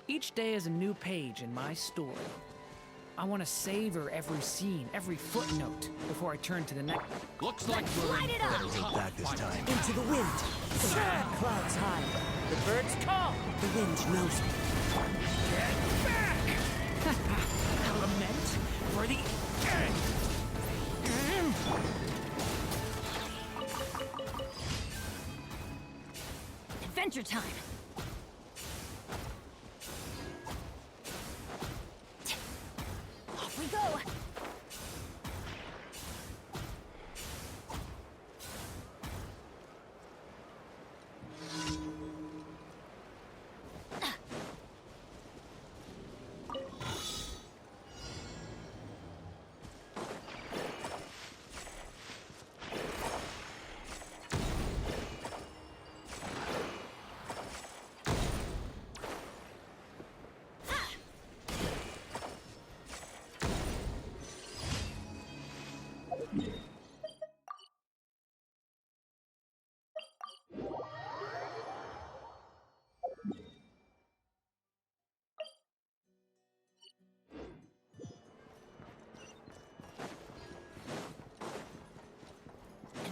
Each day is a new page in my story. I want to savor every scene, every footnote, before I turn to the next. Looks like we're in Better look back this time. Into the wind. Clouds high. The birds call. The wind knows me. Get back! A lament for the end! Adventure time! Off we go!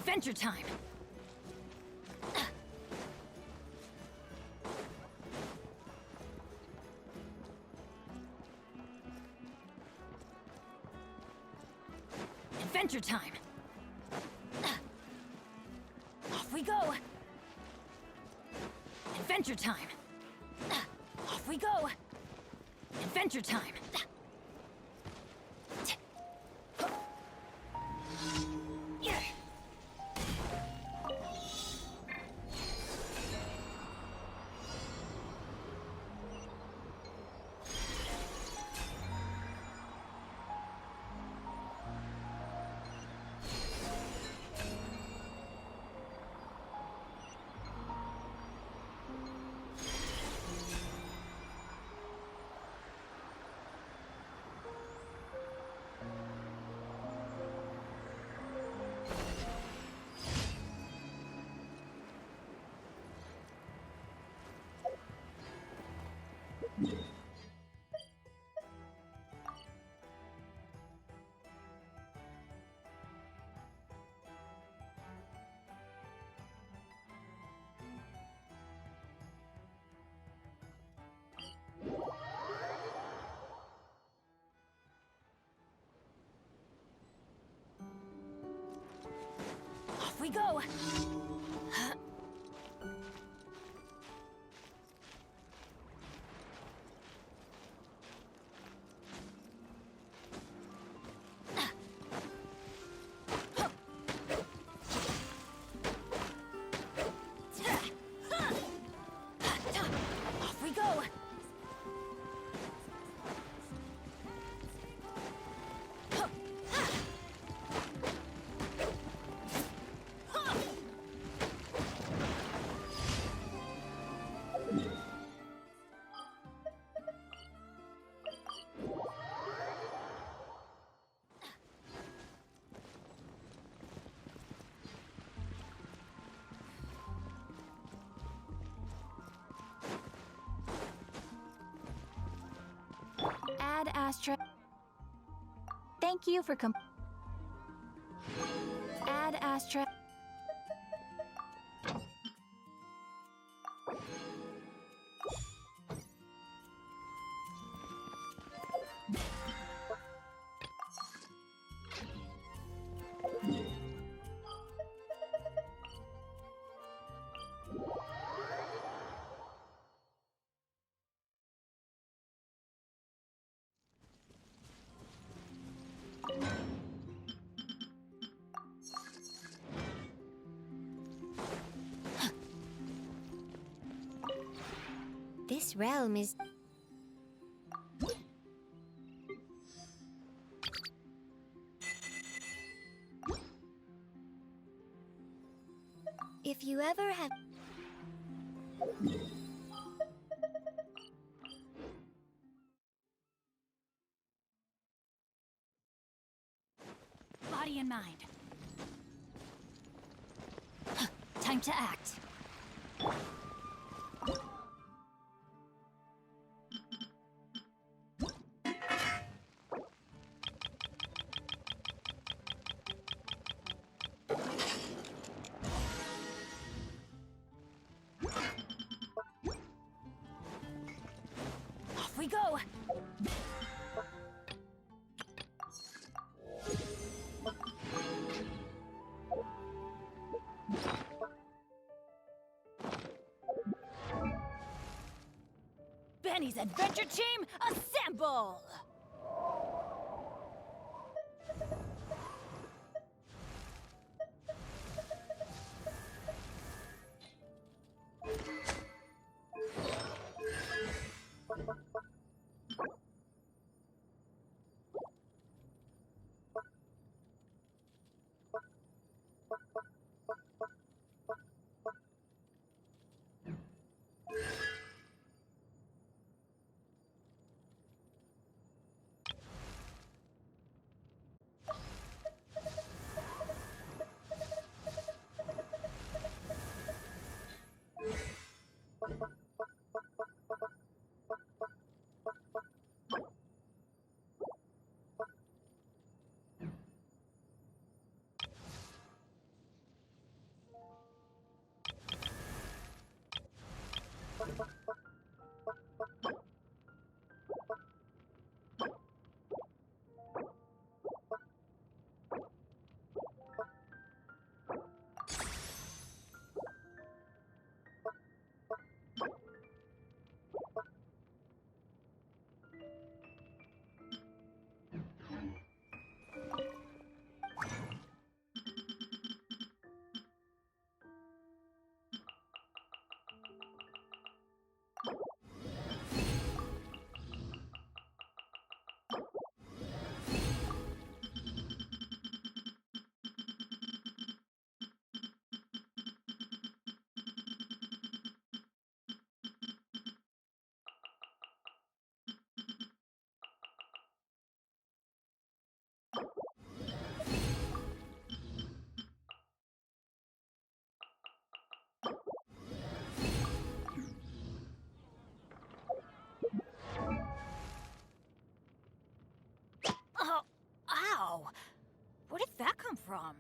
Adventure time! Adventure time! Off we go! Adventure time! Off we go! Adventure time! Off we go! Off we go! Ad Astra. Thank you for Ad Astra. This realm is... If you ever have... Body and mind. Time to act. Off we go! Benny's adventure team, assemble! Oh, ow! Where did that come from?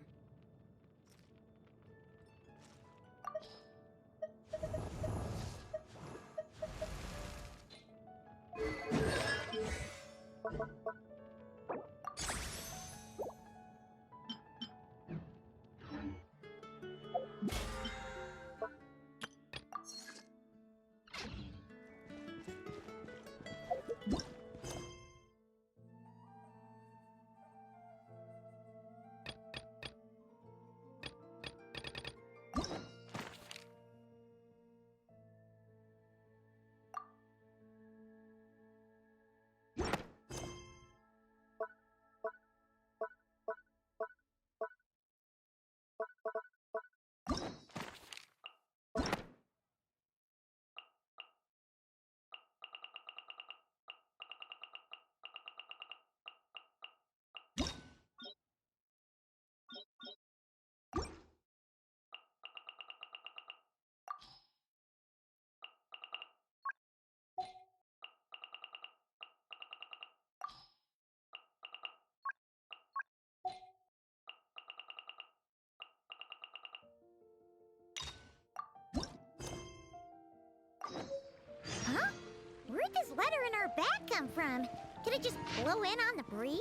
Huh? Where'd this letter in our bag come from? Did it just blow in on the breeze?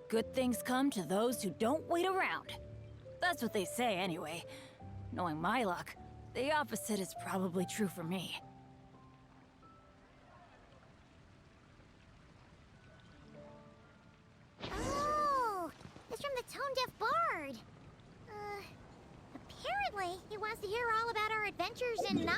Good things come to those who don't wait around. That's what they say anyway. Knowing my luck, the opposite is probably true for me. Oh, to hear all about our adventures in not.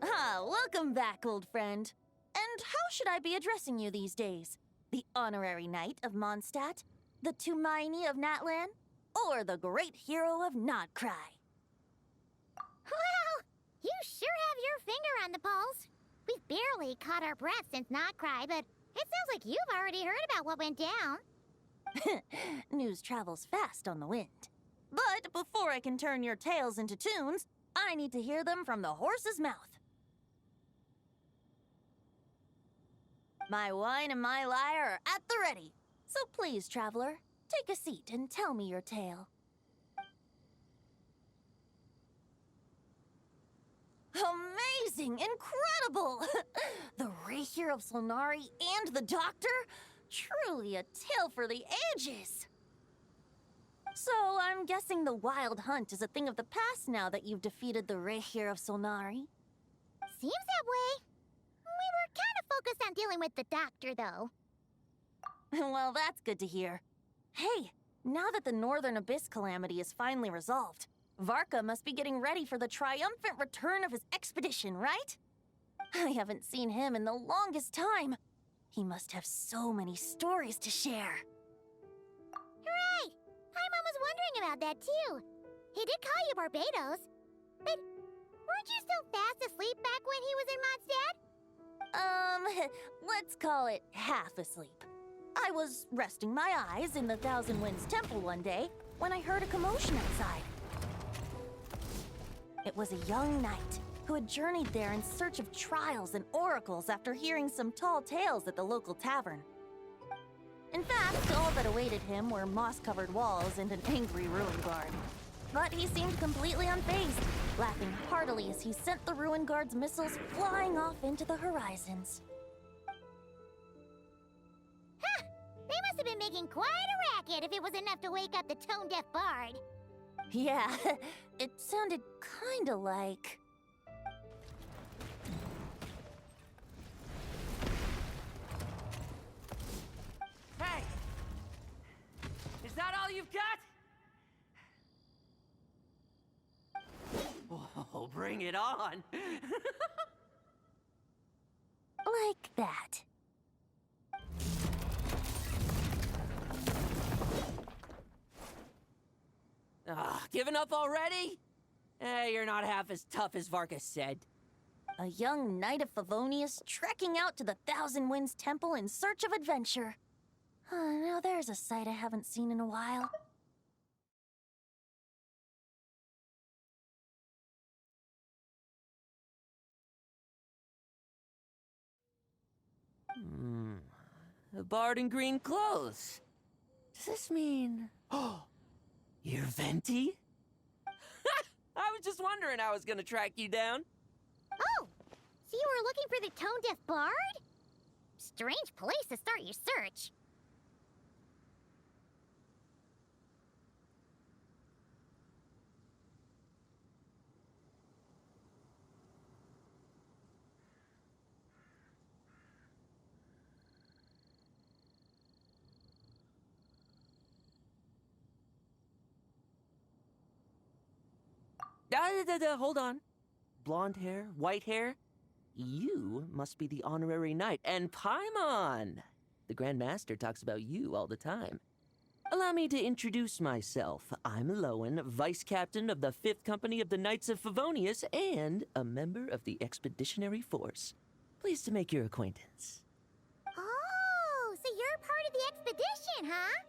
Ah, welcome back, old friend. And how should I be addressing you these days? The honorary knight of Mondstadt? The Tumaini of Natlan? Or the great hero of Notcry? Well, you sure have your finger on the pulse. We've barely caught our breath since Not Cry, but it sounds like you've already heard about what went down. News travels fast on the wind. But before I can turn your tales into tunes, I need to hear them from the horse's mouth. My wine and my lyre are at the ready. So please, traveler, take a seat and tell me your tale. Amazing! Incredible! The Rapier of Solnari and the Doctor? Truly a tale for the ages! So, I'm guessing the Wild Hunt is a thing of the past now that you've defeated the Rapier of Solnari? Seems that way. We were kind of focused on dealing with the Doctor, though. Well, that's good to hear. Hey, now that the Northern Abyss calamity is finally resolved, Varka must be getting ready for the triumphant return of his expedition, right? I haven't seen him in the longest time. He must have so many stories to share. Right! Paimon was wondering about that, too. He did call you Barbados. But weren't you still fast asleep back when he was in Mondstadt? Let's call it half asleep. I was resting my eyes in the Thousand Winds Temple one day when I heard a commotion outside. It was a young knight who had journeyed there in search of trials and oracles after hearing some tall tales at the local tavern. In fact, all that awaited him were moss-covered walls and an angry ruin guard. But he seemed completely unfazed, laughing heartily as he sent the ruin guard's missiles flying off into the horizons. Huh! They must have been making quite a racket if it was enough to wake up the tone-deaf bard. Yeah, it sounded kinda like... Hey! Is that all you've got? Oh, bring it on! like that. Giving up already? You're not half as tough as Varka said. A young knight of Favonius trekking out to the Thousand Winds Temple in search of adventure. Now there's a sight I haven't seen in a while. A bard in green clothes. Does this mean... Oh, you're Venti? I was just wondering how I was gonna track you down. Oh! So you were looking for the tone-deaf bard? Strange place to start your search. Hold on. Blonde hair, white hair? You must be the honorary knight. And Paimon! The Grand Master talks about you all the time. Allow me to introduce myself. I'm Lowen, Vice Captain of the 5th Company of the Knights of Favonius and a member of the Expeditionary Force. Pleased to make your acquaintance. Oh, so you're part of the expedition, huh?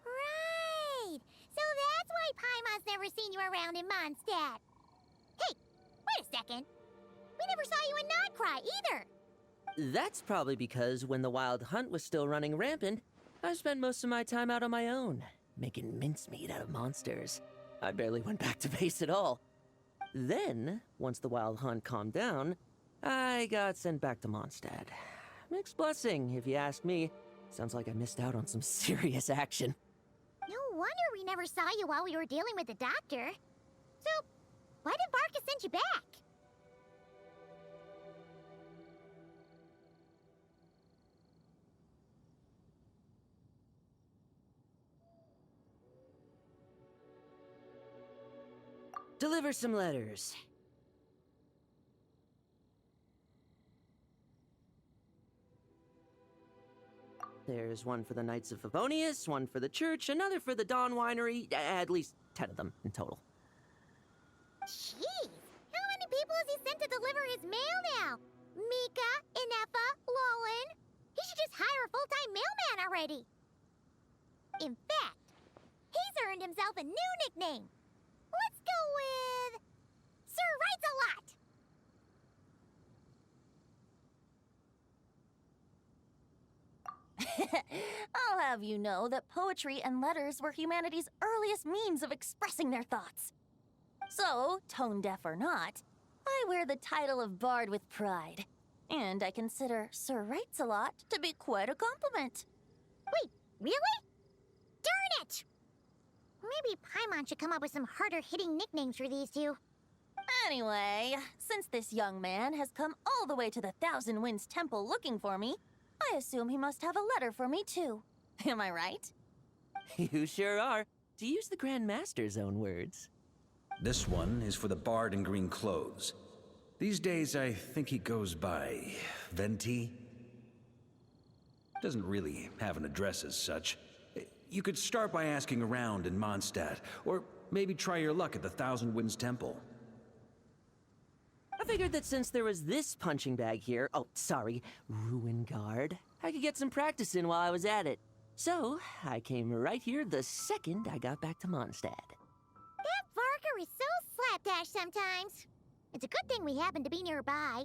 Right. So that's why Paimon's never seen you around in Mondstadt. Hey, wait a second. We never saw you in Nodcry either. That's probably because when the Wild Hunt was still running rampant, I spent most of my time out on my own, making mincemeat out of monsters. I barely went back to base at all. Then, once the Wild Hunt calmed down, I got sent back to Mondstadt. Mixed blessing, if you ask me. Sounds like I missed out on some serious action. No wonder we never saw you while we were dealing with the doctor. So, why did Varka send you back? Deliver some letters. There's one for the Knights of Favonius, one for the church, another for the Dawn Winery, at least 10 of them in total. Jeez, how many people has he sent to deliver his mail now? Mika, Inefa, Lowen. He should just hire a full-time mailman already. In fact, he's earned himself a new nickname. Let's go with Sir Writes a Lot. I'll have you know that poetry and letters were humanity's earliest means of expressing their thoughts. So, tone deaf or not, I wear the title of Bard with pride. And I consider Sir Writes a Lot to be quite a compliment. Wait, really? Darn it! Maybe Paimon should come up with some harder-hitting nicknames for these two. Anyway, since this young man has come all the way to the Thousand Winds Temple looking for me, I assume he must have a letter for me too. Am I right? You sure are, to use the Grand Master's own words. This one is for the Bard in green clothes. These days, I think he goes by Venti. Doesn't really have an address as such. You could start by asking around in Mondstadt, or maybe try your luck at the Thousand Winds Temple. I figured that since there was this punching bag here, Ruin Guard, I could get some practice in while I was at it. So, I came right here the second I got back to Mondstadt. That Varka is so slapdash sometimes. It's a good thing we happen to be nearby.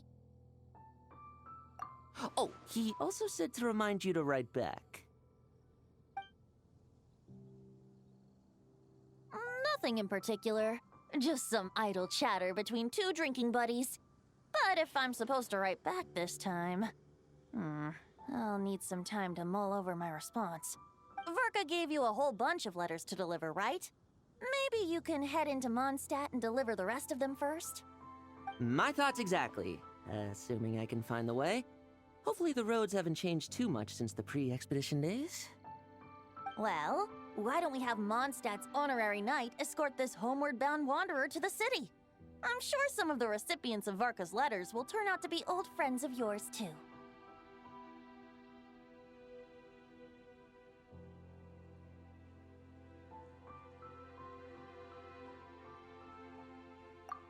Oh, he also said to remind you to write back. Nothing in particular. Just some idle chatter between two drinking buddies. But if I'm supposed to write back this time... I'll need some time to mull over my response. Varka gave you a whole bunch of letters to deliver, right? Maybe you can head into Mondstadt and deliver the rest of them first? My thoughts exactly, assuming I can find the way. Hopefully the roads haven't changed too much since the pre-expedition days. Well, why don't we have Mondstadt's honorary knight escort this homeward-bound wanderer to the city? I'm sure some of the recipients of Varka's letters will turn out to be old friends of yours, too.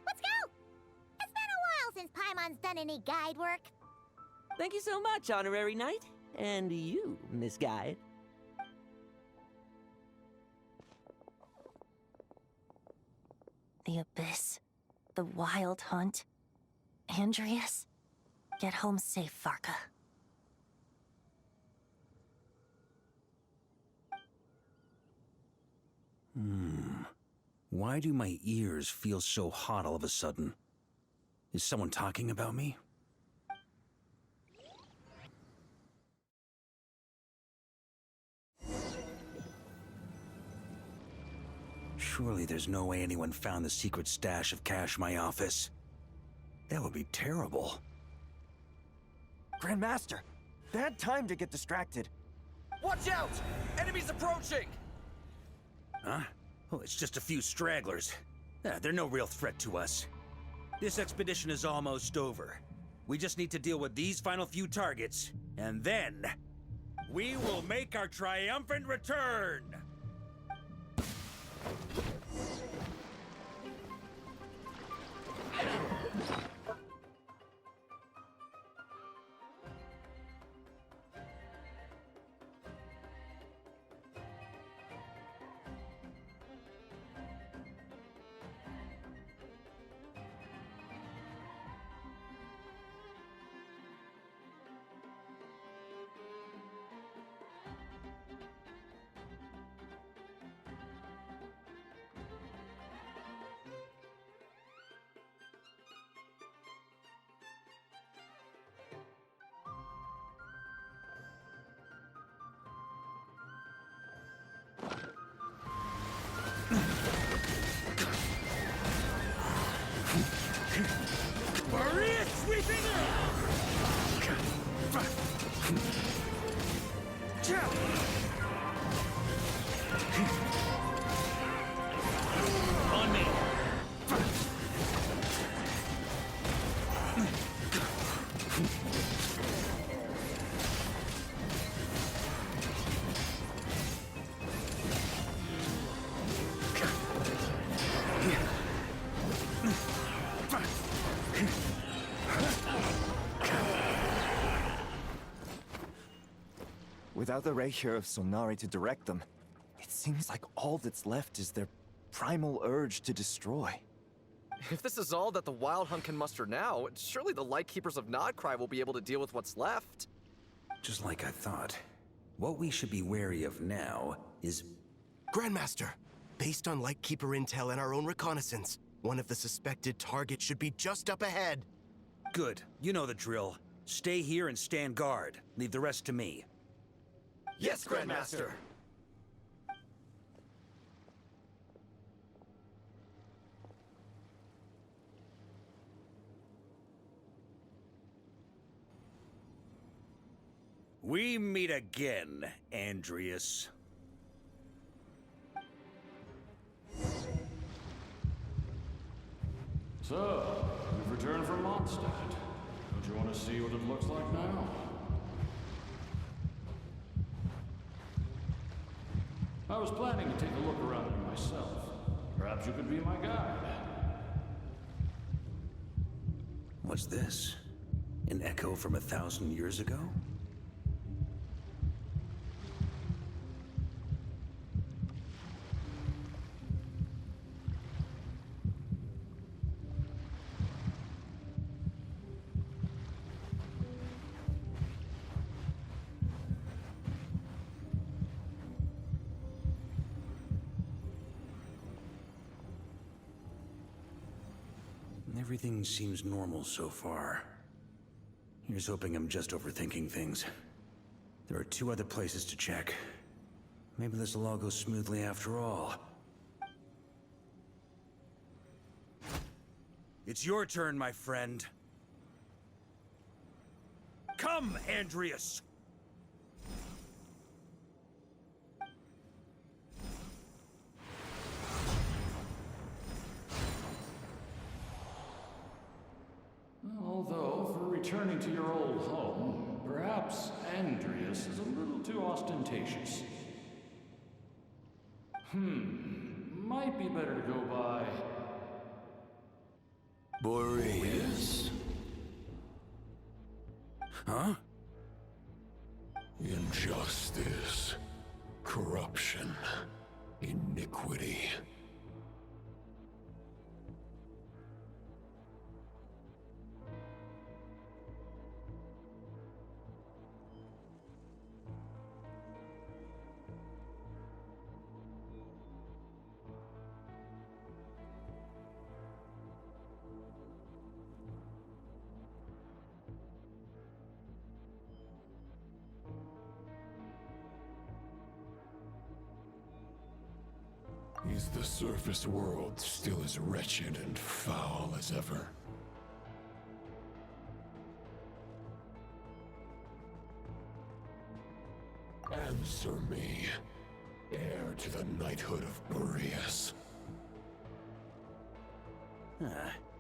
Let's go! It's been a while since Paimon's done any guide work. Thank you so much, Honorary Knight. And you, Miss Guide. The Abyss. The Wild Hunt. Andreas. Get home safe, Varka. Why do my ears feel so hot all of a sudden? Is someone talking about me? Surely there's no way anyone found the secret stash of cash in my office. That would be terrible. Grandmaster, bad time to get distracted. Watch out! Enemies approaching! Huh? Oh, it's just a few stragglers. They're no real threat to us. This expedition is almost over. We just need to deal with these final few targets, and then we will make our triumphant return! Maria sweeping on me. Without the Reikir of Solnari to direct them, it seems like all that's left is their primal urge to destroy. If this is all that the Wild Hunt can muster now, surely the Lightkeepers of Nodcry will be able to deal with what's left. Just like I thought. What we should be wary of now is... Grandmaster, based on Lightkeeper intel and our own reconnaissance, one of the suspected targets should be just up ahead. Good. You know the drill. Stay here and stand guard. Leave the rest to me. Yes, Grandmaster! We meet again, Andreas. So, we've returned from Mondstadt. Don't you want to see what it looks like now? I was planning to take a look around it myself. Perhaps you could be my guide. What's this? An echo from 1,000 years ago? Everything seems normal so far. Here's hoping I'm just overthinking things. There are 2 other places to check. Maybe this will all go smoothly after all. It's your turn, my friend. Come, Andreas! Although, for returning to your old home, perhaps Andreas is a little too ostentatious. Might be better to go by... Boreas. Huh? Injustice. Corruption. Iniquity. Is the surface world still as wretched and foul as ever? Answer me, heir to the knighthood of Boreas.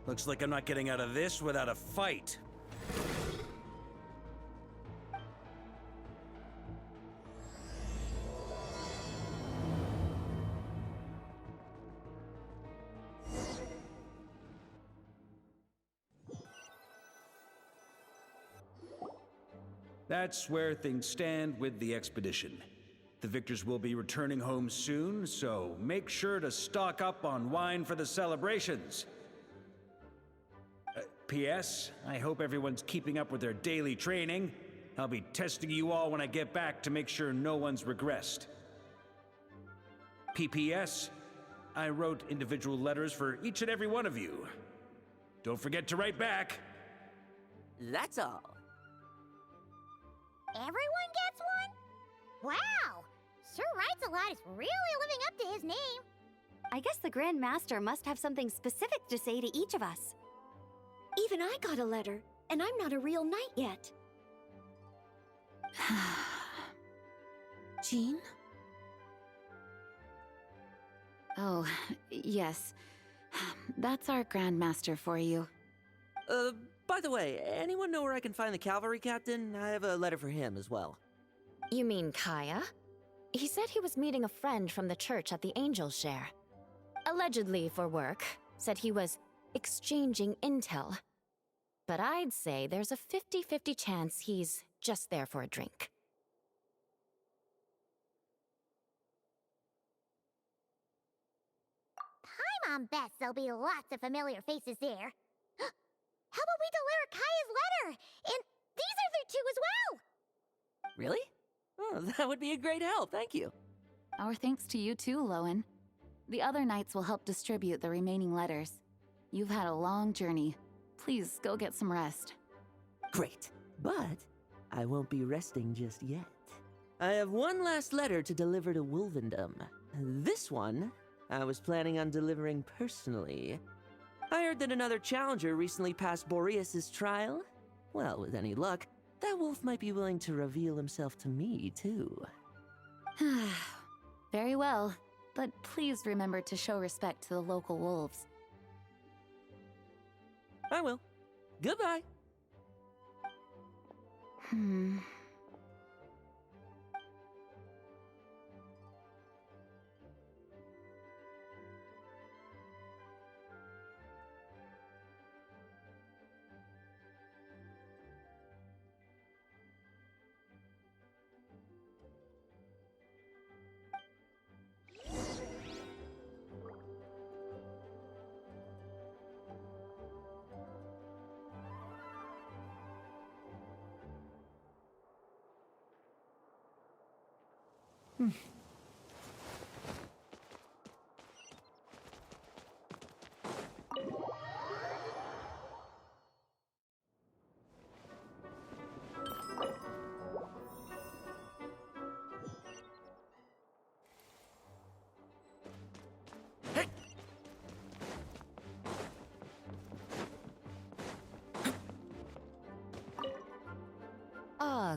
Looks like I'm not getting out of this without a fight. That's where things stand with the expedition. The victors will be returning home soon, so make sure to stock up on wine for the celebrations. P.S. I hope everyone's keeping up with their daily training. I'll be testing you all when I get back to make sure no one's regressed. P.P.S. I wrote individual letters for each and every one of you. Don't forget to write back. That's all. Everyone gets one? Wow! Sir Writes a Lot is really living up to his name. I guess the Grand Master must have something specific to say to each of us. Even I got a letter, and I'm not a real knight yet. Jean? Oh, yes. That's our Grand Master for you. By the way, anyone know where I can find the cavalry captain? I have a letter for him as well. You mean Kaya? He said he was meeting a friend from the church at the Angel Share. Allegedly for work. Said he was exchanging intel. But I'd say there's a 50-50 chance he's just there for a drink. Paimon bets there'll be lots of familiar faces there. How about we deliver Kaya's letter? And these other two as well! Really? Oh, that would be a great help, thank you. Our thanks to you too, Lowen. The other knights will help distribute the remaining letters. You've had a long journey. Please go get some rest. Great, but I won't be resting just yet. I have one last letter to deliver to Wolvendom. This one, I was planning on delivering personally. I heard that another challenger recently passed Boreas's trial. Well, with any luck, that wolf might be willing to reveal himself to me, too. Very well, but please remember to show respect to the local wolves. I will. Goodbye.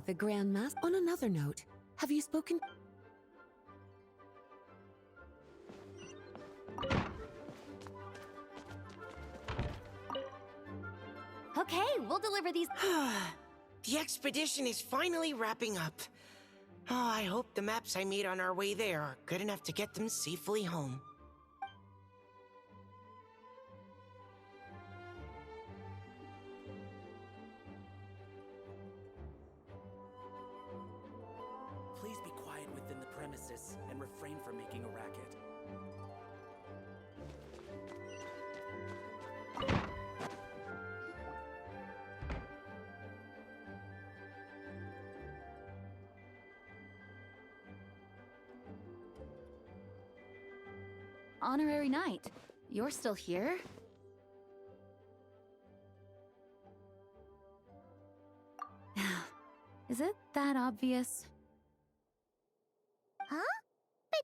The Grand Master. On another note, have you spoken? Okay, we'll deliver these. The expedition is finally wrapping up. Oh, I hope the maps I made on our way there are good enough to get them safely home. Please be quiet within the premises and refrain from making a racket. Honorary Knight, you're still here? Is it that obvious? Huh? But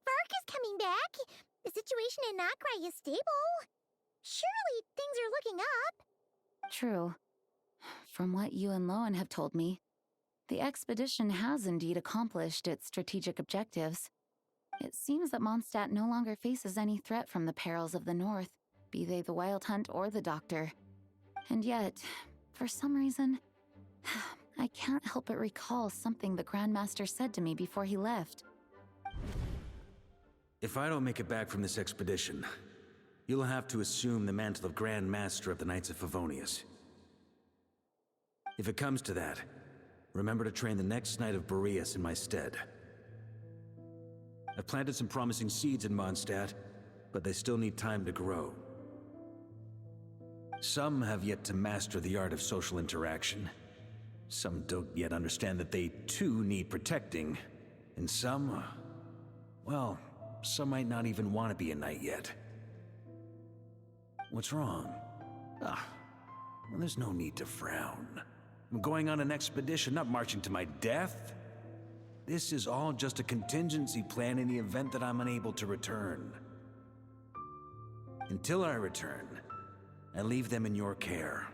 Varka's coming back. The situation in Nokrai is stable. Surely things are looking up. True. From what you and Lowen have told me, the expedition has indeed accomplished its strategic objectives. It seems that Mondstadt no longer faces any threat from the perils of the north. be they the Wild Hunt or the Doctor. And yet, for some reason, I can't help but recall something the Grandmaster said to me before he left. If I don't make it back from this expedition, you'll have to assume the mantle of Grand Master of the Knights of Favonius. If it comes to that, remember to train the next Knight of Boreas in my stead. I've planted some promising seeds in Mondstadt, but they still need time to grow. Some have yet to master the art of social interaction. Some don't yet understand that they too need protecting. And some, well, some might not even want to be a knight yet. What's wrong? Well, there's no need to frown. I'm going on an expedition, not marching to my death. This is all just a contingency plan in the event that I'm unable to return. Until I return, I leave them in your care.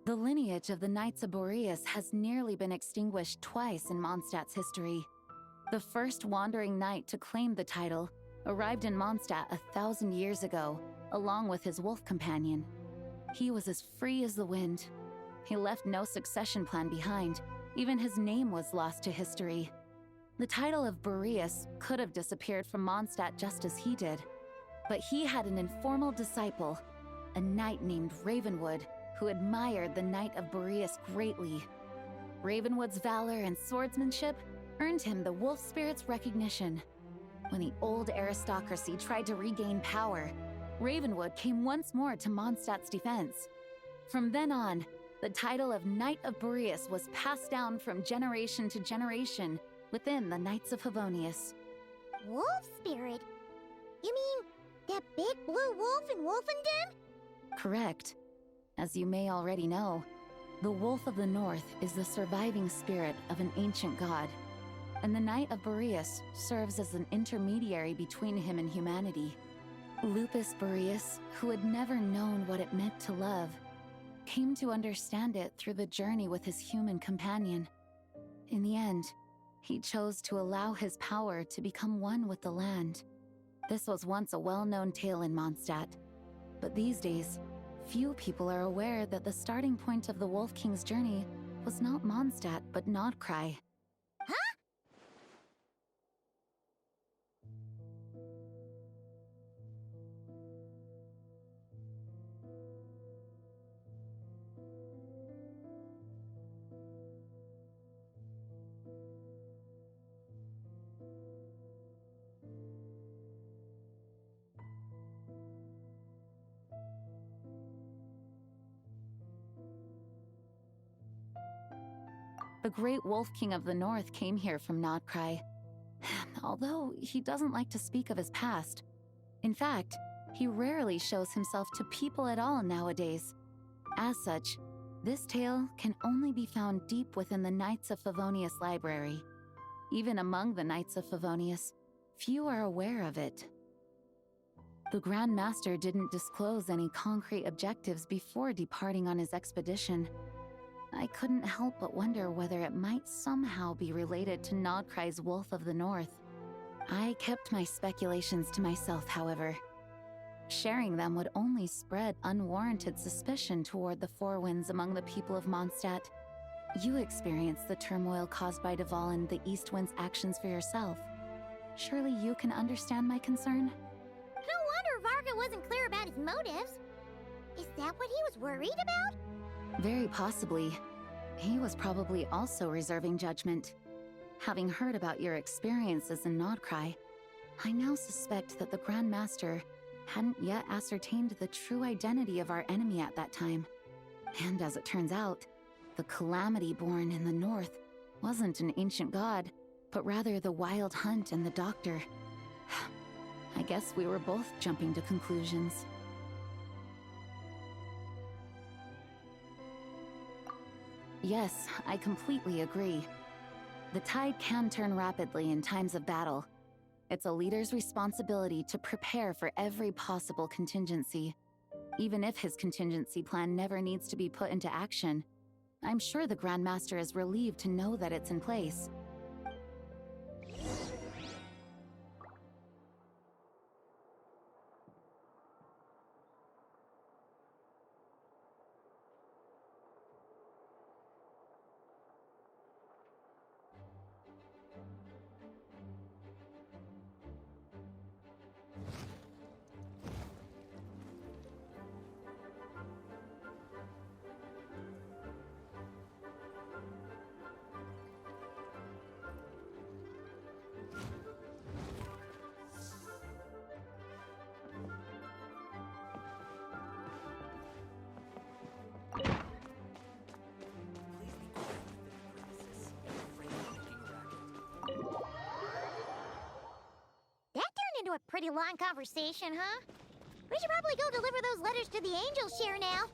The lineage of the Knights of Boreas has nearly been extinguished twice in Mondstadt's history. The first wandering knight to claim the title arrived in Mondstadt 1,000 years ago, along with his wolf companion. He was as free as the wind. He left no succession plan behind. Even his name was lost to history. The title of Boreas could have disappeared from Mondstadt just as he did. But he had an informal disciple, a knight named Ravenwood, who admired the Knight of Boreas greatly. Ravenwood's valor and swordsmanship earned him the wolf spirit's recognition. When the old aristocracy tried to regain power, Ravenwood came once more to Mondstadt's defense. From then on, the title of Knight of Boreas was passed down from generation to generation within the Knights of Favonius. Wolf spirit? You mean that big blue wolf in Wolfenden? Correct. As you may already know, the Wolf of the North is the surviving spirit of an ancient god, and the Knight of Boreas serves as an intermediary between him and humanity. Lupus Boreas, who had never known what it meant to love, came to understand it through the journey with his human companion. In the end, he chose to allow his power to become one with the land. This was once a well-known tale in Mondstadt, but these days, few people are aware that the starting point of the Wolf King's journey was not Mondstadt, but Nodcry. The great Wolf King of the North came here from Nodcry, although he doesn't like to speak of his past. In fact, he rarely shows himself to people at all nowadays. As such, this tale can only be found deep within the Knights of Favonius library. Even among the Knights of Favonius, few are aware of it. The Grand Master didn't disclose any concrete objectives before departing on his expedition. I couldn't help but wonder whether it might somehow be related to Nodcry's Wolf of the North. I kept my speculations to myself, however. Sharing them would only spread unwarranted suspicion toward the Four Winds among the people of Mondstadt. You experienced the turmoil caused by Duval and the East Wind's actions for yourself. Surely you can understand my concern? No wonder Varka wasn't clear about his motives. Is that what he was worried about? Very possibly. He was probably also reserving judgment. Having heard about your experiences in Nodcry, I now suspect that the Grand Master hadn't yet ascertained the true identity of our enemy at that time. And as it turns out, the calamity born in the north wasn't an ancient god, but rather the Wild Hunt and the Doctor. I guess we were both jumping to conclusions. Yes, I completely agree. The tide can turn rapidly in times of battle. It's a leader's responsibility to prepare for every possible contingency. Even if his contingency plan never needs to be put into action, I'm sure the Grand Master is relieved to know that it's in place. a pretty long conversation, huh? We should probably go deliver those letters to the Angel Share now.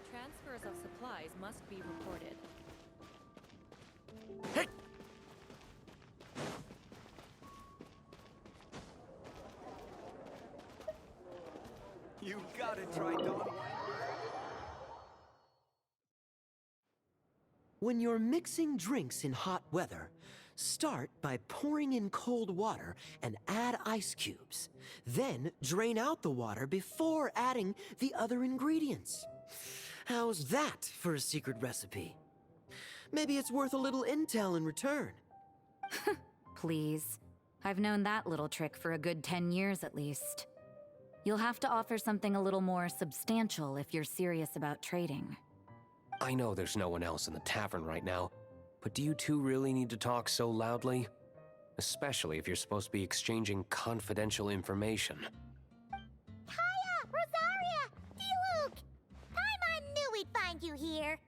Transfers of supplies must be reported. You gotta try going. When you're mixing drinks in hot weather, start by pouring in cold water and add ice cubes. Then drain out the water before adding the other ingredients. How's that for a secret recipe? Maybe it's worth a little intel in return. Please. I've known that little trick for a good 10 years at least. You'll have to offer something a little more substantial if you're serious about trading. I know there's no one else in the tavern right now, but do you two really need to talk so loudly? Especially if you're supposed to be exchanging confidential information. Kaya! Rosaria! D-Luke! Paimon knew we'd find you here.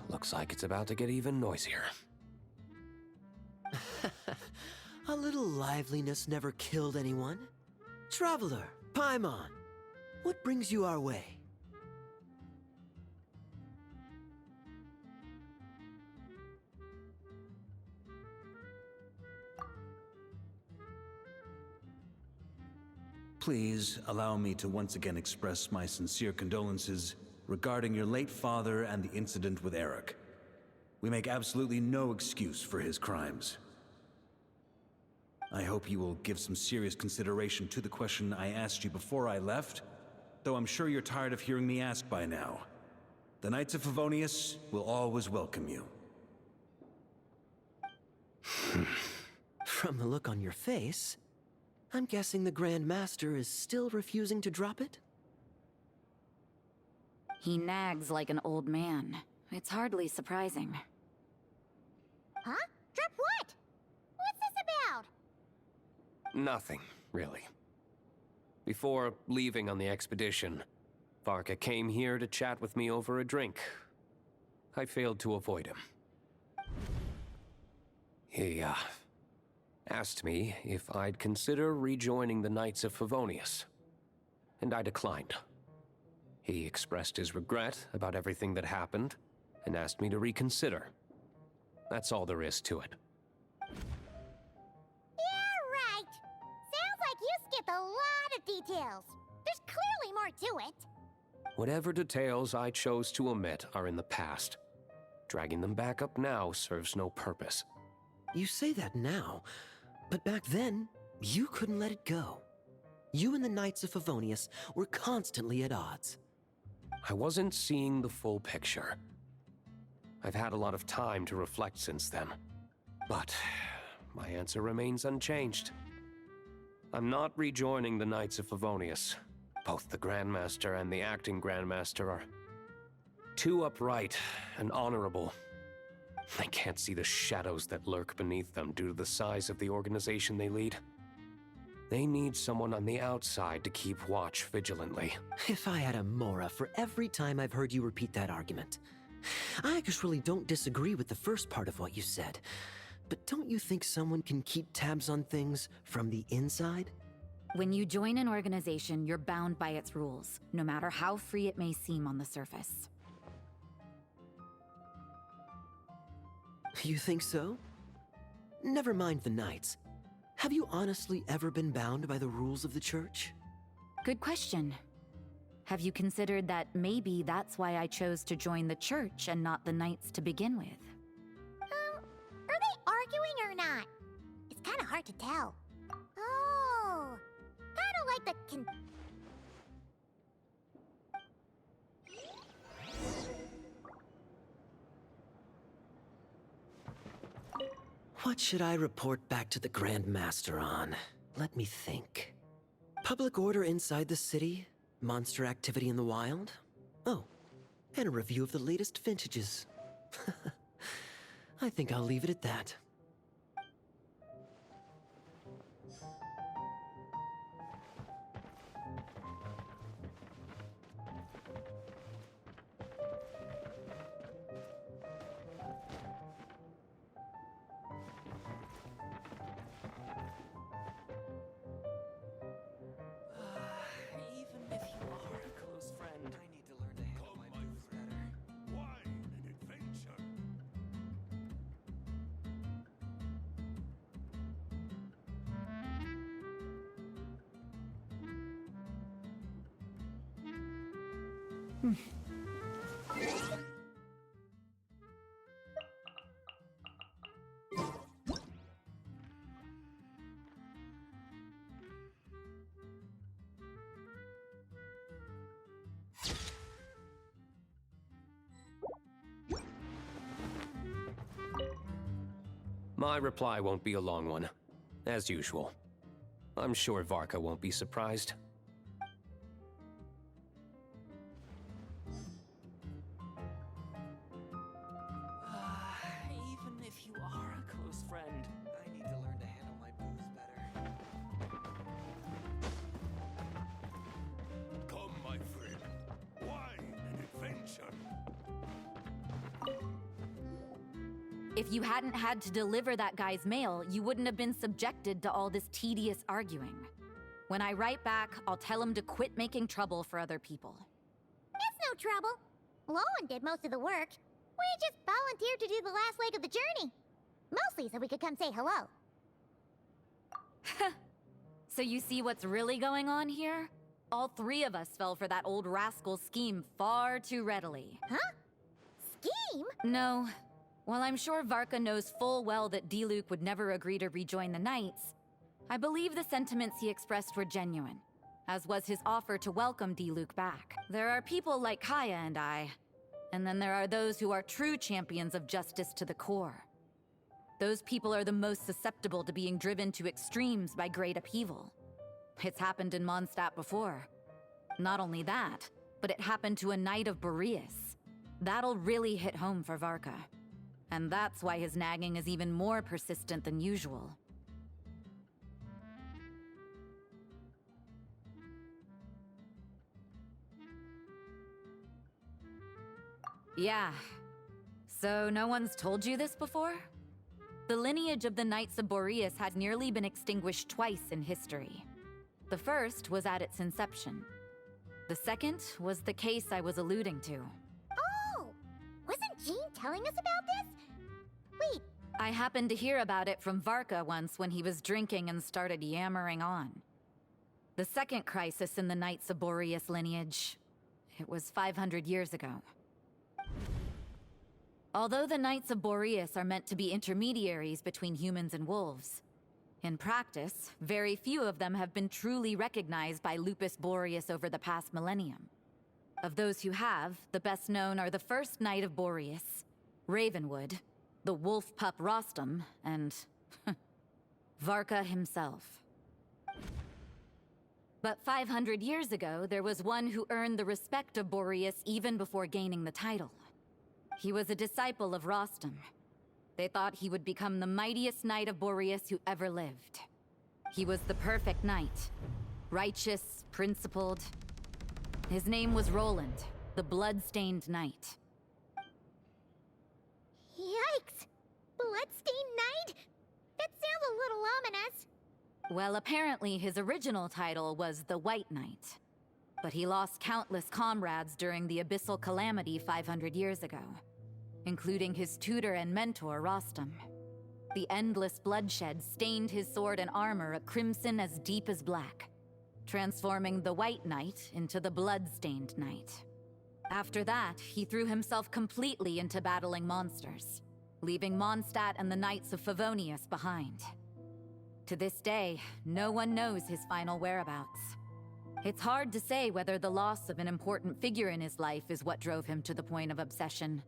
Looks like it's about to get even noisier. A little liveliness never killed anyone. Traveler, Paimon, what brings you our way? Please allow me to once again express my sincere condolences regarding your late father and the incident with Eric. We make absolutely no excuse for his crimes. I hope you will give some serious consideration to the question I asked you before I left, though I'm sure you're tired of hearing me ask by now. The Knights of Favonius will always welcome you. From the look on your face, I'm guessing the Grand Master is still refusing to drop it? He nags like an old man. It's hardly surprising. Huh? Drop what? What's this about? Nothing, really. Before leaving on the expedition, Varka came here to chat with me over a drink. I failed to avoid him. He, asked me if I'd consider rejoining the Knights of Favonius, and I declined. He expressed his regret about everything that happened, and asked me to reconsider. That's all there is to it. Yeah, right. Sounds like you skipped a lot of details. There's clearly more to it. Whatever details I chose to omit are in the past. Dragging them back up now serves no purpose. You say that now, but back then, you couldn't let it go. You and the Knights of Favonius were constantly at odds. I wasn't seeing the full picture. I've had a lot of time to reflect since then. But my answer remains unchanged. I'm not rejoining the Knights of Favonius. Both the Grandmaster and the acting Grandmaster are too upright and honorable. I can't see the shadows that lurk beneath them due to the size of the organization they lead. They need someone on the outside to keep watch vigilantly. If I had a Mora for every time I've heard you repeat that argument. I actually don't disagree with the first part of what you said. But don't you think someone can keep tabs on things from the inside? When you join an organization, you're bound by its rules, no matter how free it may seem on the surface. You think so? Never mind the Knights. Have you honestly ever been bound by the rules of the Church? Good question. Have you considered that maybe that's why I chose to join the Church and not the Knights to begin with? Are they arguing or not? It's kind of hard to tell. Oh, kind of like the What should I report back to the Grand Master on? Let me think. Public order inside the city, monster activity in the wild. Oh, and a review of the latest vintages. I think I'll leave it at that. Even if you are a close friend, I need to learn to handle my booze better. Wine and adventure. My reply won't be a long one, as usual. I'm sure Varka won't be surprised. Even if you are a close friend, I need to learn to handle my booze better. Come, my friend. Wine and adventure. If you hadn't had to deliver that guy's mail, you wouldn't have been subjected to all this tedious arguing. When I write back, I'll tell him to quit making trouble for other people. It's no trouble. Lowen did most of the work. We just volunteered to do the last leg of the journey. Mostly so we could come say hello. So you see what's really going on here? All three of us fell for that old rascal's scheme far too readily. Huh? Scheme? No. While I'm sure Varka knows full well that Diluc would never agree to rejoin the Knights, I believe the sentiments he expressed were genuine, as was his offer to welcome Diluc back. There are people like Kaya and I, and then there are those who are true champions of justice to the core. Those people are the most susceptible to being driven to extremes by great upheaval. It's happened in Mondstadt before. Not only that, but it happened to a Knight of Boreas. That'll really hit home for Varka. And that's why his nagging is even more persistent than usual. Yeah. So no one's told you this before? The lineage of the Knights of Boreas had nearly been extinguished twice in history. The first was at its inception. The second was the case I was alluding to. Oh! Wasn't Jean telling us about this? Wait. I happened to hear about it from Varka once when he was drinking and started yammering on. The second crisis in the Knights of Boreas lineage. It was 500 years ago. Although the Knights of Boreas are meant to be intermediaries between humans and wolves, in practice, very few of them have been truly recognized by Lupus Boreas over the past millennium. Of those who have, the best known are the first Knight of Boreas, Ravenwood, the wolf pup Rostam, and Varka himself. But 500 years ago, there was one who earned the respect of Boreas even before gaining the title. He was a disciple of Rostam. They thought he would become the mightiest Knight of Boreas who ever lived. He was the perfect knight. Righteous, principled. His name was Roland, the blood-stained knight. Yikes! Bloodstained Knight? That sounds a little ominous. Well, apparently his original title was the White Knight. But he lost countless comrades during the Abyssal Calamity 500 years ago, including his tutor and mentor, Rostam. The endless bloodshed stained his sword and armor a crimson as deep as black, transforming the White Knight into the Blood-Stained Knight. After that, he threw himself completely into battling monsters, leaving Mondstadt and the Knights of Favonius behind. To this day, no one knows his final whereabouts. It's hard to say whether the loss of an important figure in his life is what drove him to the point of obsession,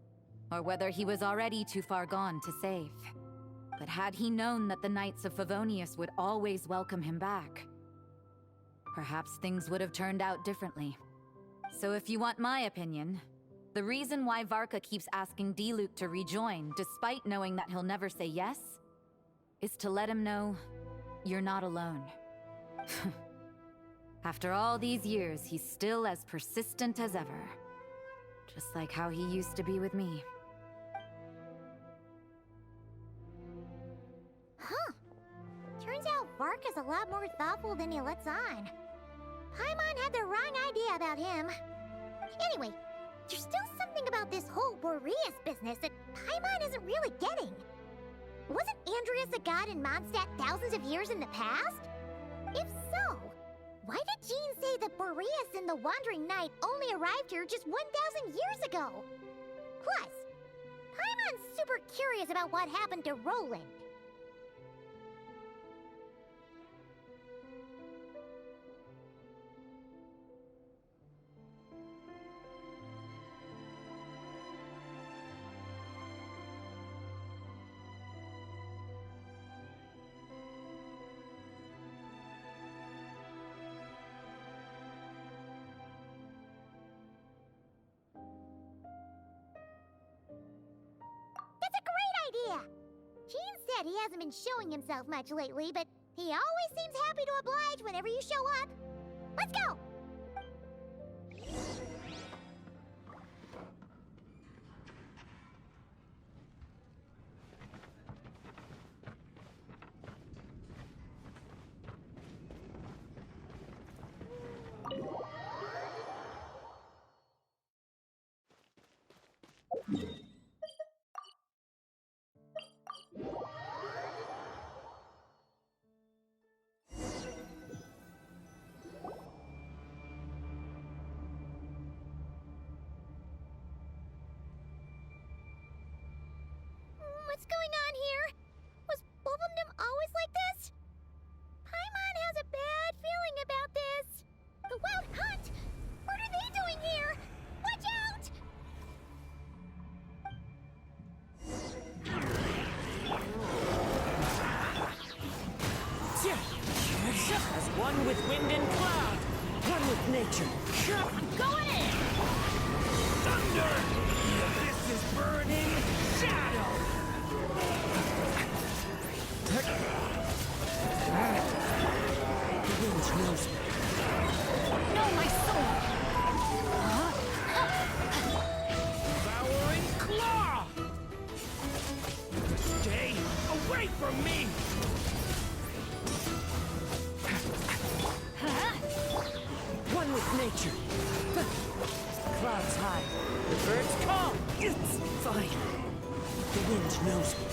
or whether he was already too far gone to save. But had he known that the Knights of Favonius would always welcome him back, perhaps things would have turned out differently. So if you want my opinion, the reason why Varka keeps asking D-Luke to rejoin, despite knowing that he'll never say yes, is to let him know you're not alone. After all these years, he's still as persistent as ever. Just like how he used to be with me. Huh. Turns out Varka's a lot more thoughtful than he lets on. Paimon had the wrong idea about him. Anyway, there's still something about this whole Boreas business that Paimon isn't really getting. Wasn't Andreas a god in Mondstadt thousands of years in the past? If so, why did Jean say that Boreas and the Wandering Knight only arrived here just 1,000 years ago? Plus, Paimon's super curious about what happened to Roland. Gene said he hasn't been showing himself much lately, but he always seems happy to oblige whenever you show up. Let's go! What's going on here? Was Wolfendom always like this? Paimon has a bad feeling about this. The Wild Hunt? What are they doing here? Watch out! As one with wind and cloud, one with nature. Going in! Thunder! This is burning shadow! The wind knows me. No, my soul! Devouring claw! Stay away from me! One with nature. Clouds high. The birds call. It's fine. The wind knows me.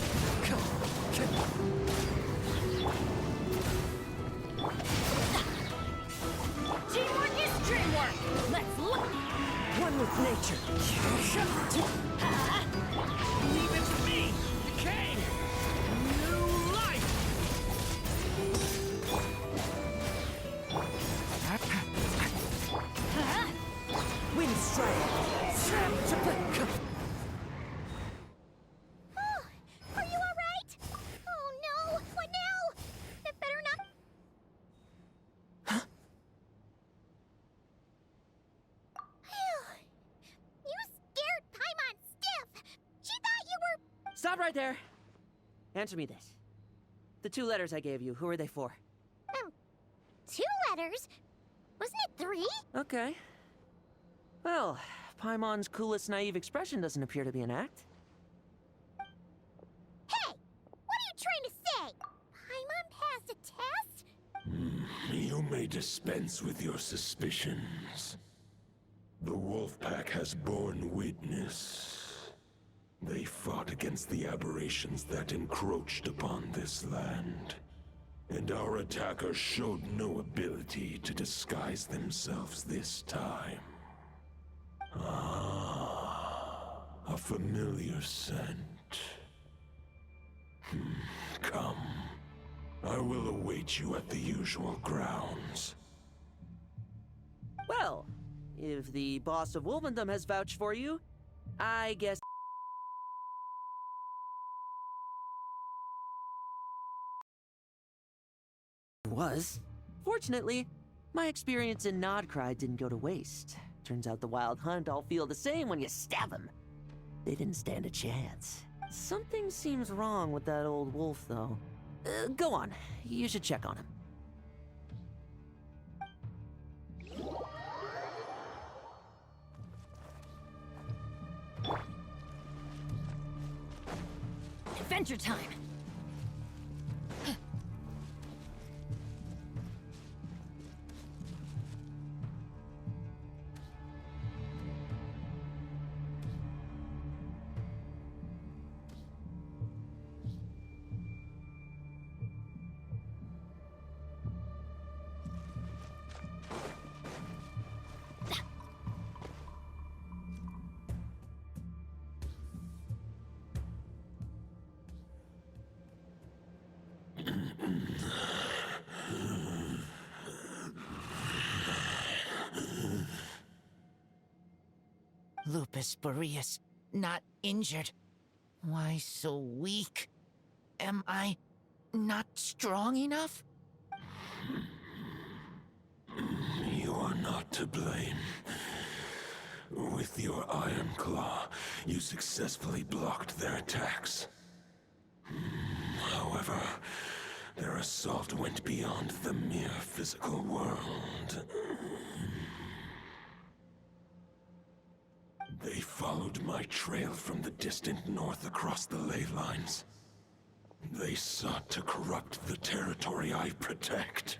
Teamwork is dreamwork! Let's look! One with nature. Leave it to me! Decay! New life! Wind strike. Are you alright? Oh no! What now? It better not. You scared Paimon stiff! She thought you were. Stop right there! Answer me this. The 2 letters I gave you, who are they for? 2 letters? Wasn't it 3? Okay. Well, Paimon's coolest naive expression doesn't appear to be an act. Hey! What are you trying to say? Paimon passed a test? You may dispense with your suspicions. The Wolfpack has borne witness. They fought against the aberrations that encroached upon this land. And our attackers showed no ability to disguise themselves this time. A familiar scent. Come. I will await you at the usual grounds. Well, if the boss of Wolfendom has vouched for you, I guess... was. Fortunately, My experience in Nodcry didn't go to waste. Turns out the Wild Hunt all feel the same when you stab them. They didn't stand a chance. Something seems wrong with that old wolf, though. Go on. You should check on him. Adventure time! Lupus Boreas, not injured. Why so weak? Am I not strong enough? You are not to blame. With your Iron Claw, you successfully blocked their attacks. However, their assault went beyond the mere physical world. They followed my trail from the distant north across the ley lines. They sought to corrupt the territory I protect.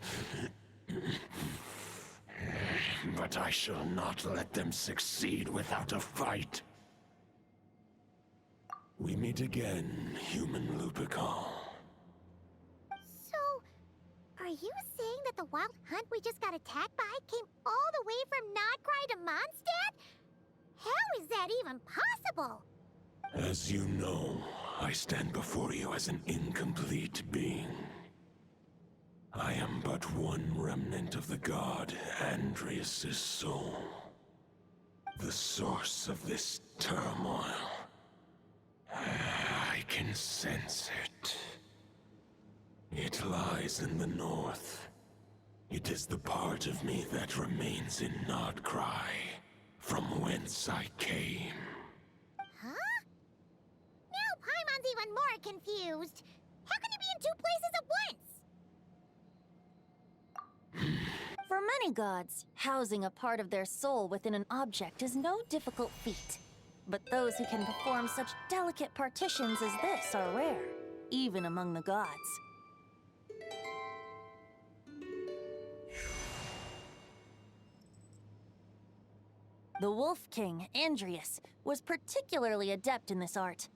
But I shall not let them succeed without a fight. We meet again, human Lupical. So, are you saying that the Wild Hunt we just got attacked by came all the way from Nodcry to Mondstadt? How is that even possible? As you know, I stand before you as an incomplete being. I am but one remnant of the god Andrias' soul. The source of this turmoil. I can sense it. It lies in the north. It is the part of me that remains in Nodcry, from whence I came. Huh? Now Paimon's even more confused. How can he be in two places at once? For many gods, housing a part of their soul within an object is no difficult feat. But those who can perform such delicate partitions as this are rare, even among the gods. The Wolf King, Andrias, was particularly adept in this art.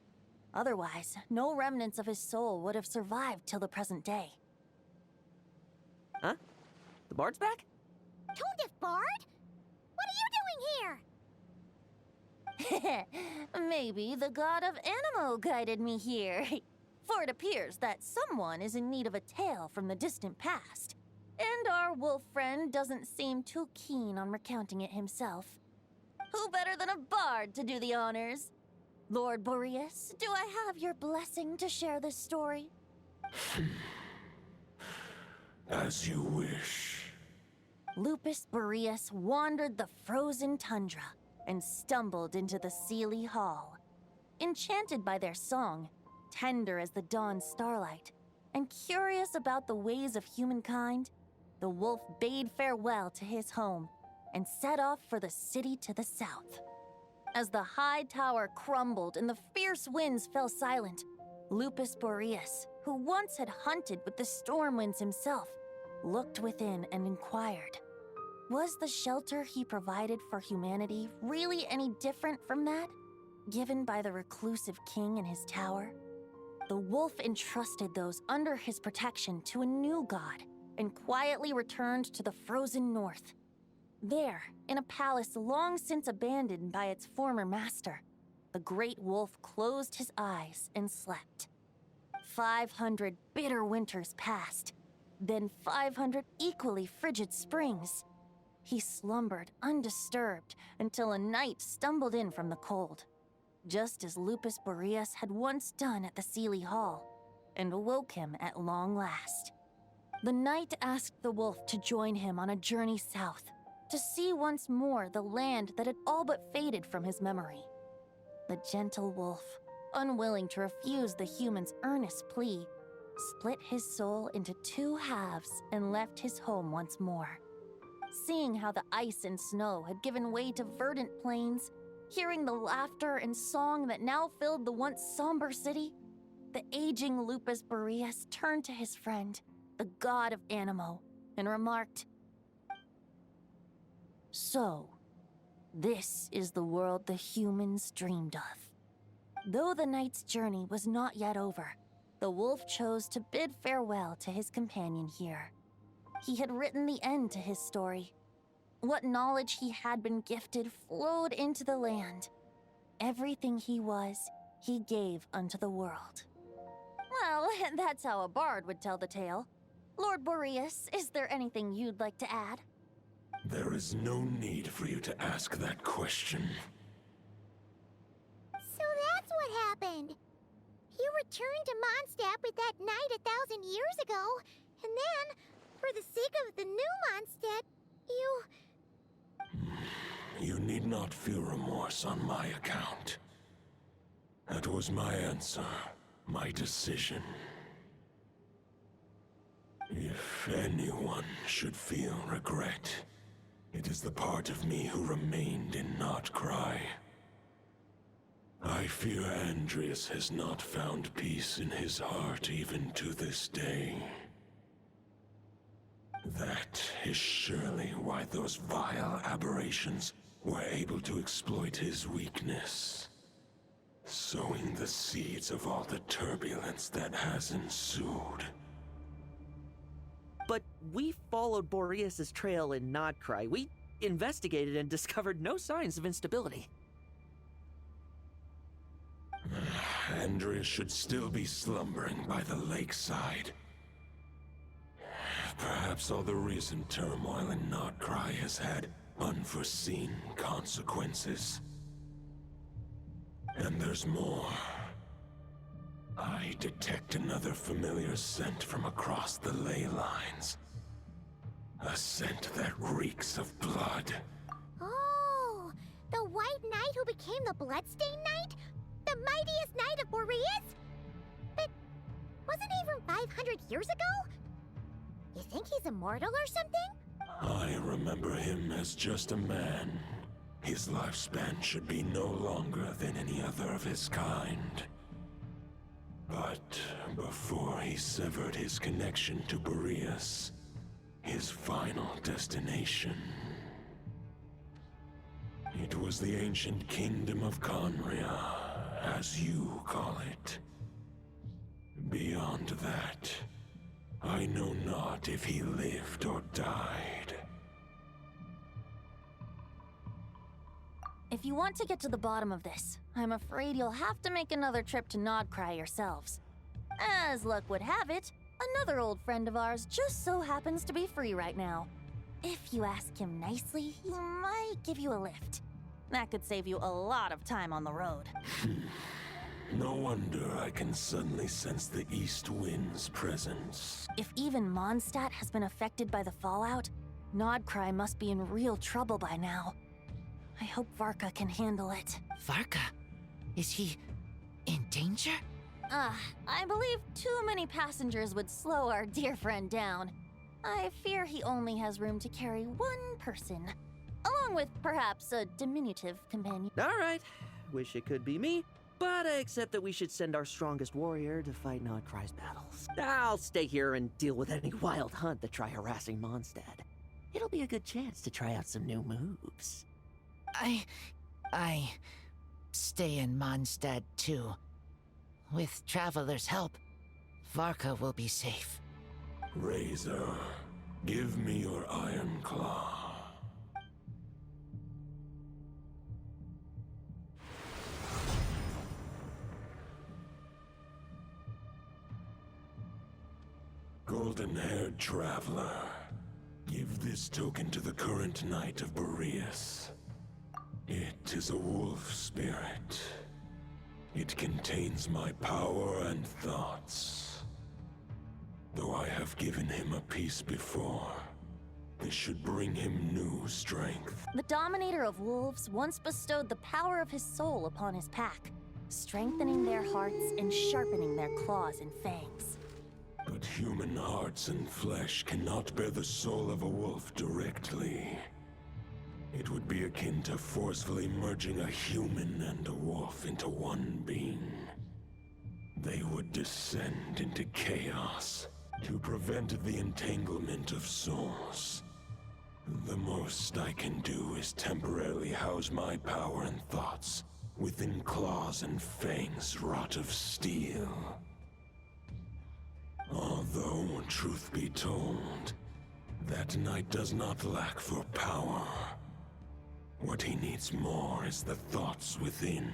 Otherwise, no remnants of his soul would have survived till the present day. Huh? The bard's back? Toadif Bard? What are you doing here? Maybe the god of Animo guided me here. For it appears that someone is in need of a tale from the distant past. And our wolf friend doesn't seem too keen on recounting it himself. Who better than a bard to do the honors? Lord Boreas, do I have your blessing to share this story? As you wish. Lupus Boreas wandered the frozen tundra and stumbled into the Seelie Hall. Enchanted by their song, tender as the dawn starlight, and curious about the ways of humankind, the wolf bade farewell to his home and set off for the city to the south. As the high tower crumbled and the fierce winds fell silent, Lupus Boreas, who once had hunted with the storm winds himself, looked within and inquired, was the shelter he provided for humanity really any different from that given by the reclusive king in his tower? The wolf entrusted those under his protection to a new god and quietly returned to the frozen north. There, in a palace long since abandoned by its former master, the great wolf closed his eyes and slept. 500 bitter winters passed, then 500 equally frigid springs. He slumbered undisturbed until a night stumbled in from the cold, just as Lupus Boreas had once done at the Seelie Hall, and awoke him at long last. The knight asked the wolf to join him on a journey south, to see once more the land that had all but faded from his memory. The gentle wolf, unwilling to refuse the human's earnest plea, split his soul into two halves and left his home once more. Seeing how the ice and snow had given way to verdant plains, hearing the laughter and song that now filled the once somber city, the aging Lupus Boreas turned to his friend, the god of Animo, and remarked, "So, this is the world the humans dreamed of." Though the knight's journey was not yet over, the wolf chose to bid farewell to his companion here. He had written the end to his story. What knowledge he had been gifted flowed into the land. Everything he was, he gave unto the world. Well, that's how a bard would tell the tale. Lord Boreas, is there anything you'd like to add? There is no need for you to ask that question. So that's what happened. You returned to Mondstadt with that knight 1,000 years ago, and then, for the sake of the new Mondstadt, you... You need not feel remorse on my account. That was my answer, my decision. If anyone should feel regret, it is the part of me who remained in Notcry. I fear Andreas has not found peace in his heart even to this day. That is surely why those vile aberrations were able to exploit his weakness, sowing the seeds of all the turbulence that has ensued. But we followed Boreas' trail in Nodcry. We investigated and discovered no signs of instability. Andreas should still be slumbering by the lakeside. Perhaps all the recent turmoil in Nodcry has had unforeseen consequences. And there's more. I detect another familiar scent from across the ley lines. A scent that reeks of blood. Oh, the White Knight who became the Bloodstained Knight? The mightiest knight of Boreas? But wasn't he from 500 years ago? You think he's immortal or something? I remember him as just a man. His lifespan should be no longer than any other of his kind. But before he severed his connection to Boreas, his final destination, it was the ancient kingdom of Conria, as you call it. Beyond that, I know not if he lived or died. If you want to get to the bottom of this, I'm afraid you'll have to make another trip to Nodcry yourselves. As luck would have it, another old friend of ours just so happens to be free right now. If you ask him nicely, he might give you a lift. That could save you a lot of time on the road. No wonder I can suddenly sense the east wind's presence. If even Mondstadt has been affected by the fallout, Nodcry must be in real trouble by now. I hope Varka can handle it. Varka? Is he in danger? I believe too many passengers would slow our dear friend down. I fear he only has room to carry one person, along with perhaps a diminutive companion. All right, wish it could be me, but I accept that we should send our strongest warrior to fight Nodcry's battles. I'll stay here and deal with any wild hunt that try harassing Mondstadt. It'll be a good chance to try out some new moves. I stay in Mondstadt too. With Traveler's help, Varka will be safe. Razor, give me your iron claw. Golden-haired traveler, give this token to the current knight of Boreas. It is a wolf spirit. It contains my power and thoughts. Though I have given him a piece before, this should bring him new strength. The Dominator of Wolves once bestowed the power of his soul upon his pack, strengthening their hearts and sharpening their claws and fangs. But human hearts and flesh cannot bear the soul of a wolf directly. It would be akin to forcefully merging a human and a wolf into one being. They would descend into chaos to prevent the entanglement of souls. The most I can do is temporarily house my power and thoughts within claws and fangs wrought of steel. Although, truth be told, that knight does not lack for power. What he needs more is the thoughts within.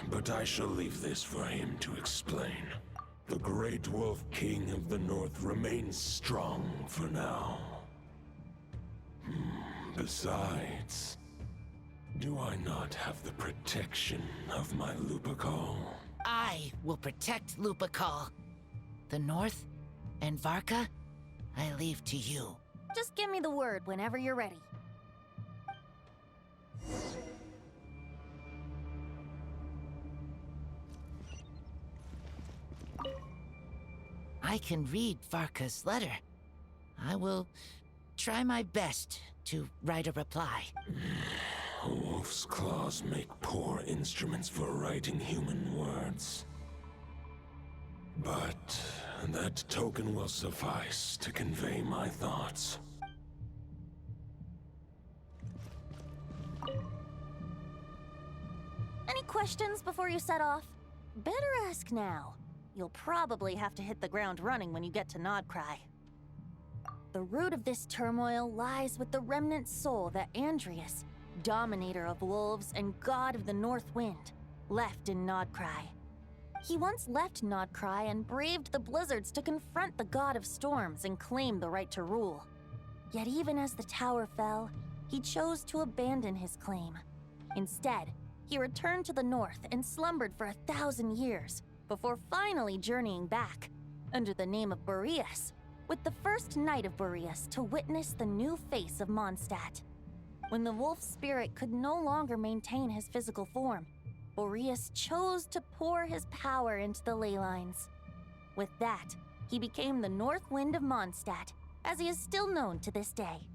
But I shall leave this for him to explain. The Great Wolf King of the North remains strong for now. Besides, do I not have the protection of my Lupercal? I will protect Lupercal. The North and Varka, I leave to you. Just give me the word whenever you're ready. I can read Varka's letter. I will try my best to write a reply. A wolf's claws make poor instruments for writing human words. But that token will suffice to convey my thoughts. Any questions before you set off? Better ask now. You'll probably have to hit the ground running when you get to Nodcry. The root of this turmoil lies with the remnant soul that Andrius, Dominator of Wolves and God of the North Wind, left in Nodcry. He once left Nodcry and braved the blizzards to confront the God of Storms and claim the right to rule. Yet even as the tower fell, he chose to abandon his claim. Instead, he returned to the north and slumbered for 1,000 years, before finally journeying back, under the name of Boreas, with the first Knight of Boreas to witness the new face of Mondstadt. When the wolf spirit could no longer maintain his physical form, Boreas chose to pour his power into the ley lines. With that, he became the North Wind of Mondstadt, as he is still known to this day.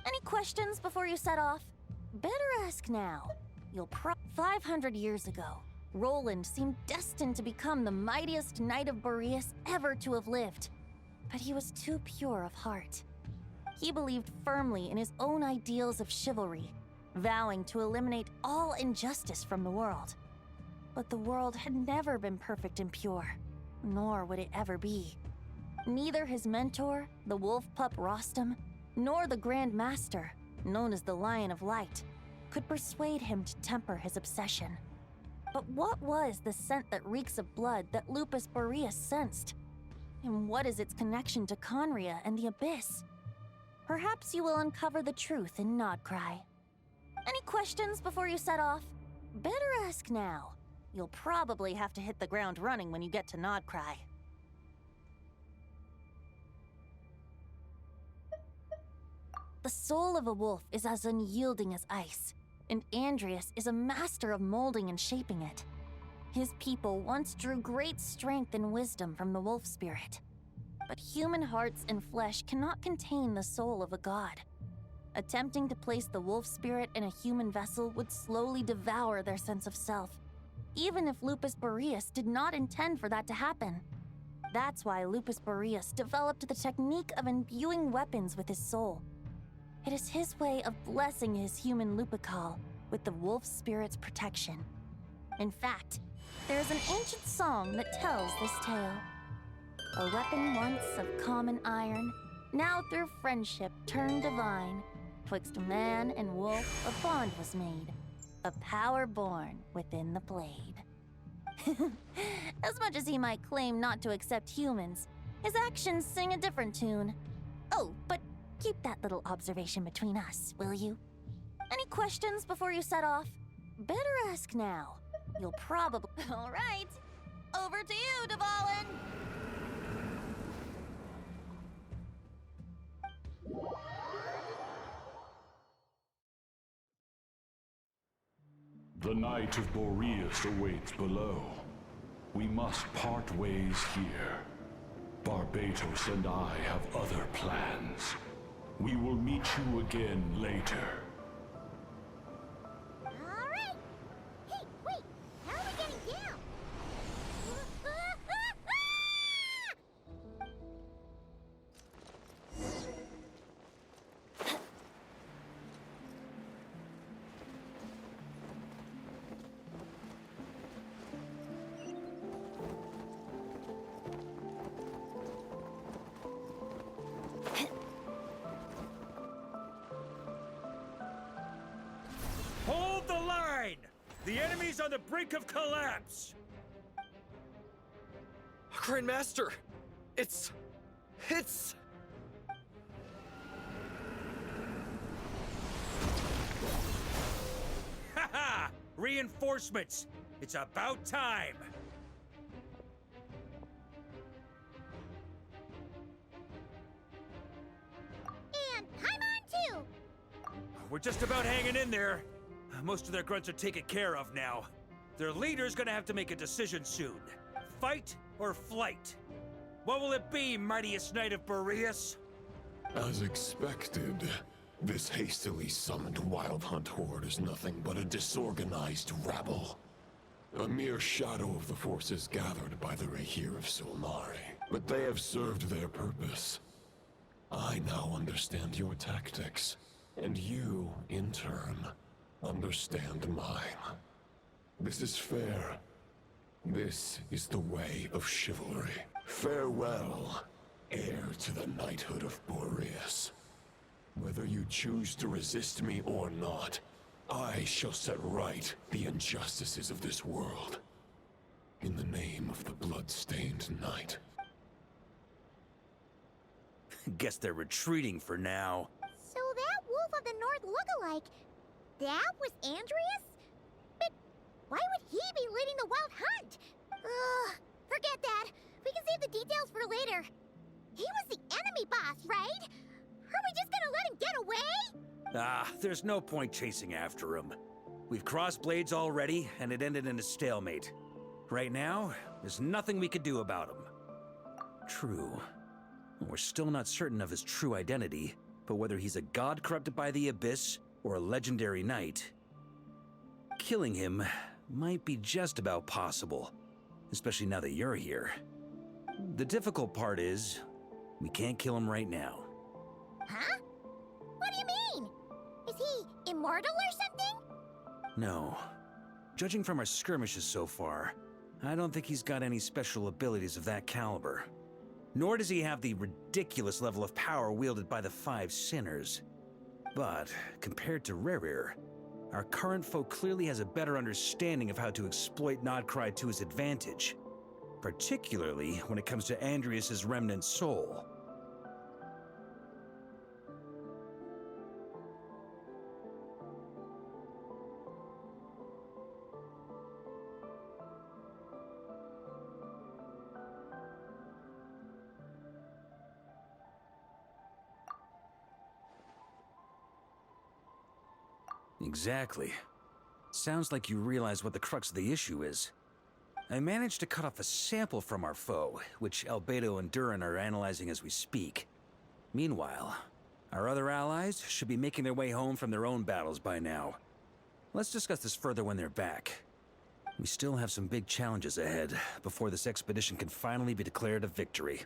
Any questions before you set off? Better ask now. 500 years ago, Roland seemed destined to become the mightiest Knight of Boreas ever to have lived. But he was too pure of heart. He believed firmly in his own ideals of chivalry, vowing to eliminate all injustice from the world. But the world had never been perfect and pure, nor would it ever be. Neither his mentor, the wolf pup Rostam, nor the Grand Master, known as the Lion of Light, could persuade him to temper his obsession. But what was the scent that reeks of blood that Lupus Boreas sensed? And what is its connection to Conria and the Abyss? Perhaps you will uncover the truth in Nodcry. Any questions before you set off? Better ask now. You'll probably have to hit the ground running when you get to Nodcry. The soul of a wolf is as unyielding as ice, and Andrius is a master of molding and shaping it. His people once drew great strength and wisdom from the wolf spirit. But human hearts and flesh cannot contain the soul of a god. Attempting to place the wolf spirit in a human vessel would slowly devour their sense of self, even if Lupus Boreas did not intend for that to happen. That's why Lupus Boreas developed the technique of imbuing weapons with his soul. It is his way of blessing his human Lupercal with the wolf spirit's protection. In fact, there is an ancient song that tells this tale. A weapon once of common iron, now through friendship turned divine. Twixt man and wolf a bond was made, a power born within the blade. As much as he might claim not to accept humans, his actions sing a different tune. Oh, but keep that little observation between us, will you? Any questions before you set off? Better ask now. You'll probably... All right. Over to you, Dvalin! The Knight of Boreas awaits below. We must part ways here. Barbatos and I have other plans. We will meet you again later. Alright! Hey, wait! How are we getting down? Hold the line! The enemy's on the brink of collapse! Grandmaster! It's... Haha! Reinforcements! It's about time! And Paimon too! We're just about hanging in there. Most of their grunts are taken care of now. Their leader's gonna have to make a decision soon. Fight or flight? What will it be, mightiest knight of Boreas? As expected, this hastily summoned Wild Hunt horde is nothing but a disorganized rabble. A mere shadow of the forces gathered by the Rahir of Solnari. But they have served their purpose. I now understand your tactics, and you, in turn, understand mine. This is fair. This is the way of chivalry. Farewell, heir to the knighthood of Boreas. Whether you choose to resist me or not, I shall set right the injustices of this world. In the name of the blood-stained knight. Guess they're retreating for now. So that Wolf of the North look-alike, that was Andreas? But why would he be leading the Wild Hunt? Ugh, forget that. We can save the details for later. He was the enemy boss, right? Are we just gonna let him get away? There's no point chasing after him. We've crossed blades already, and it ended in a stalemate. Right now, there's nothing we could do about him. True. We're still not certain of his true identity, but whether he's a god corrupted by the Abyss or a legendary knight, killing him might be just about possible, especially now that you're here. The difficult part is, we can't kill him right now. Huh? What do you mean? Is he immortal or something? No. Judging from our skirmishes so far, I don't think he's got any special abilities of that caliber. Nor does he have the ridiculous level of power wielded by the Five Sinners. But, compared to Rerir, our current foe clearly has a better understanding of how to exploit Nodcry to his advantage. Particularly when it comes to Andreas' remnant soul. Exactly. Sounds like you realize what the crux of the issue is. I managed to cut off a sample from our foe, which Albedo and Durin are analyzing as we speak. Meanwhile, our other allies should be making their way home from their own battles by now. Let's discuss this further when they're back. We still have some big challenges ahead before this expedition can finally be declared a victory.